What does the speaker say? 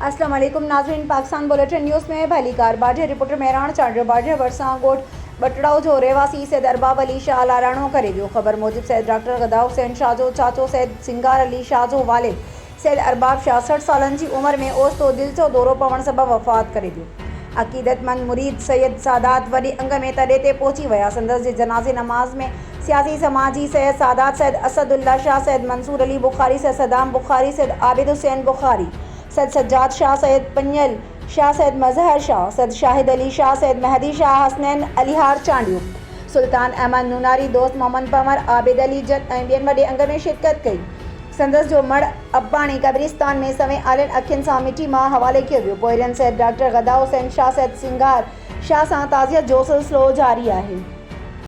अस्सलाम वालेकुम नाज़रीन, पाकिस्तान बुलेटिन न्यूज़ में भली कार बाजे रिपोर्टर मेहरान चांड्रो बाजे वरसा गोट बटड़ाओ जो रेवासी सैद अरबाब अली शाह लाराणो करे वियो। ख़बर मूजिब सैद डॉक्टर गदा हुसैन शाह जो चाचो सैद सिंगार अली शाह जो वालिद सैद अरबाब शाह 60 सालन जी उम्र में ओस्तो दिल जो दौरो पवण सबब वफ़ात करे वियो। अक़ीदतमंद मुरीद सैयद सादात वॾे अंग में तॾे ते पहुची विया। संदसि जे जनाज़े नमाज़ में सियासी समाजी सैयद सादात सैयद असदुल्ला शाह सैयद मंसूर अली बुखारी सैयद सदाम बुखारी सैयद आबिद हुसैन बुखारी सैयद सज्जाद शाह सैयद पंजल शाह सैयद मजहर शाह सैयद शाहिद अली शाह सैयद मेहदी शाह हसनैन अलीहार चांडियो सुल्तान अहमद नूनारी दोस्त मोहम्मद पमर आबिद अली जट ऐं ॿियनि वॾे अंग में शिरकत कई। संदसि जो मड़ अब्बाणी कब्रिस्तान में सवें आलियन अखियुनि सां मिटी मां हवाले कयो वियो। पोइरियन सैयद डॉक्टर गदा हुसैन शाह सैयद सिंगार शाह सां ताज़ियत जो सिलसिलो जारी आहे।